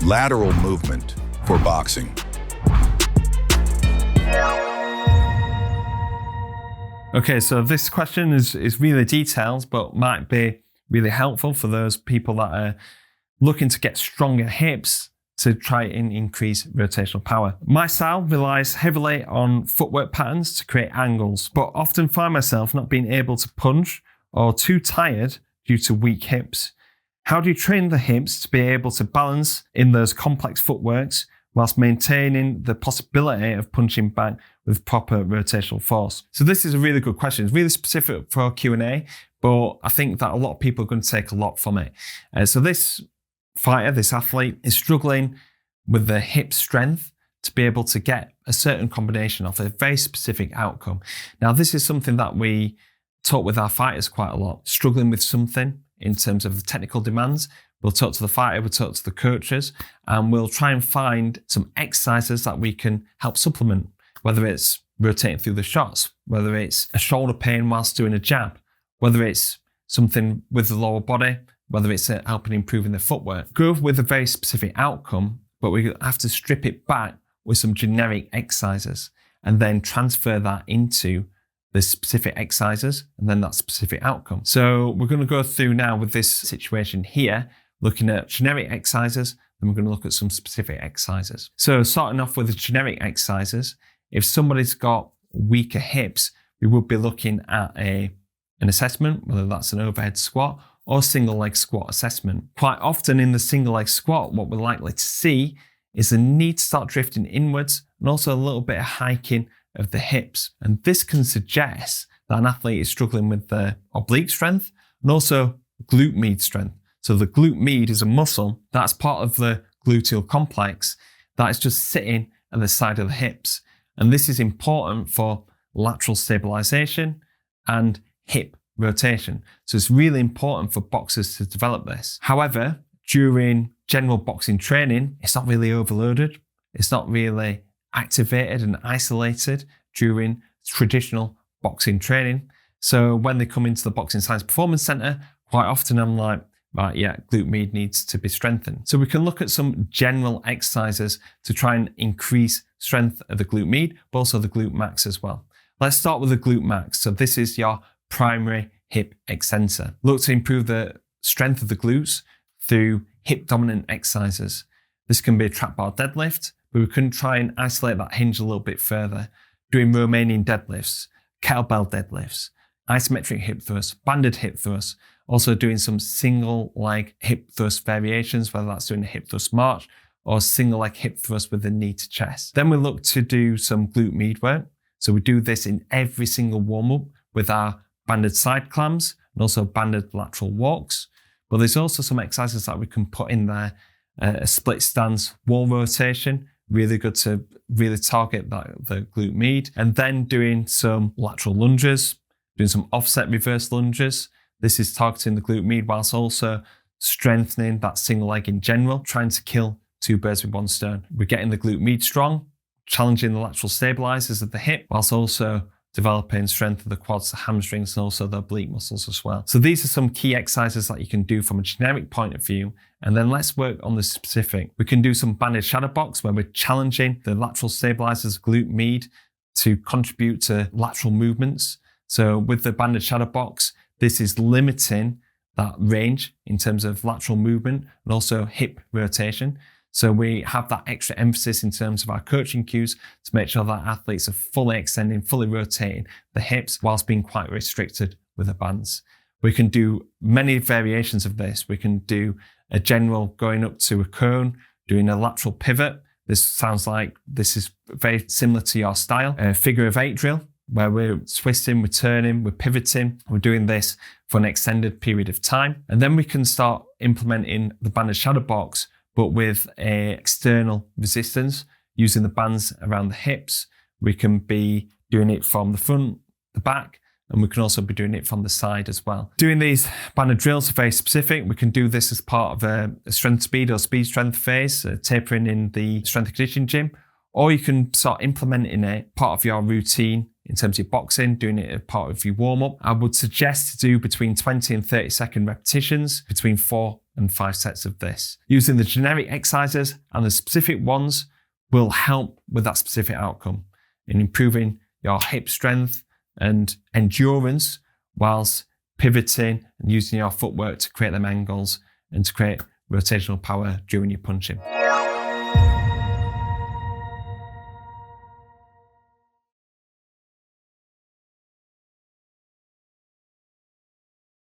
Lateral movement for boxing. Okay, so this question is really detailed, but might be really helpful for those people that are looking to get stronger hips to try and increase rotational power. My style relies heavily on footwork patterns to create angles, but often find myself not being able to punch or too tired due to weak hips. How do you train the hips to be able to balance in those complex footworks whilst maintaining the possibility of punching back with proper rotational force? So this is a really good question. It's really specific for Q&A, but I think that a lot of people are going to take a lot from it. So this fighter, this athlete, is struggling with the hip strength to be able to get a certain combination of a very specific outcome. Now, this is something that we talk with our fighters quite a lot, struggling with something in terms of the technical demands. We'll talk to the fighter, we'll talk to the coaches, and we'll try and find some exercises that we can help supplement, whether it's rotating through the shots, whether it's a shoulder pain whilst doing a jab, whether it's something with the lower body, whether it's helping improving the footwork. Go with a very specific outcome, but we have to strip it back with some generic exercises and then transfer that into the specific exercises and then that specific outcome. So we're going to go through now with this situation here, looking at generic exercises, then we're going to look at some specific exercises. So starting off with the generic exercises, if somebody's got weaker hips, we would be looking at an assessment, whether that's an overhead squat or single leg squat assessment. Quite often in the single leg squat, what we're likely to see is the need to start drifting inwards and also a little bit of hiking of the hips. And this can suggest that an athlete is struggling with the oblique strength and also glute med strength. So the glute med is a muscle that's part of the gluteal complex that is just sitting at the side of the hips. And this is important for lateral stabilization and hip rotation. So it's really important for boxers to develop this. However, during general boxing training, it's not really overloaded. It's not really activated and isolated during traditional boxing training. So when they come into the Boxing Science Performance Center, quite often I'm like, right, yeah, glute med needs to be strengthened. So we can look at some general exercises to try and increase strength of the glute med, but also the glute max as well. Let's start with the glute max. So this is your primary hip extensor. Look to improve the strength of the glutes through hip dominant exercises. This can be a trap bar deadlift, but we can try and isolate that hinge a little bit further, doing Romanian deadlifts, kettlebell deadlifts, isometric hip thrusts, banded hip thrusts, also doing some single leg hip thrust variations, whether that's doing a hip thrust march or single leg hip thrust with the knee to chest. Then we look to do some glute med work. So we do this in every single warm-up with our banded side clams and also banded lateral walks. But there's also some exercises that we can put in there. A split stance wall rotation, really good to really target the glute med. And then doing some lateral lunges, doing some offset reverse lunges. This is targeting the glute med whilst also strengthening that single leg in general, trying to kill two birds with one stone. We're getting the glute med strong, challenging the lateral stabilizers of the hip, whilst also developing strength of the quads, the hamstrings, and also the oblique muscles as well. So these are some key exercises that you can do from a generic point of view. And then let's work on the specific. We can do some banded shadow box where we're challenging the lateral stabilizers, glute med, to contribute to lateral movements. So with the banded shadow box, this is limiting that range in terms of lateral movement and also hip rotation. So we have that extra emphasis in terms of our coaching cues to make sure that athletes are fully extending, fully rotating the hips whilst being quite restricted with the bands. We can do many variations of this. We can do a general going up to a cone, doing a lateral pivot. This sounds like this is very similar to your style. A figure of 8 drill, where we're twisting, we're turning, we're pivoting. We're doing this for an extended period of time. And then we can start implementing the banded shadow box, but with an external resistance, using the bands around the hips. We can be doing it from the front, the back, and we can also be doing it from the side as well. Doing these banded drills are very specific. We can do this as part of a strength speed or speed strength phase, tapering in the strength and conditioning gym, or you can start implementing it part of your routine in terms of your boxing, doing it as part of your warm-up. I would suggest to do between 20 and 30-second repetitions, between 4 and 5 sets of this. Using the generic exercises and the specific ones will help with that specific outcome in improving your hip strength and endurance whilst pivoting and using your footwork to create them angles and to create rotational power during your punching.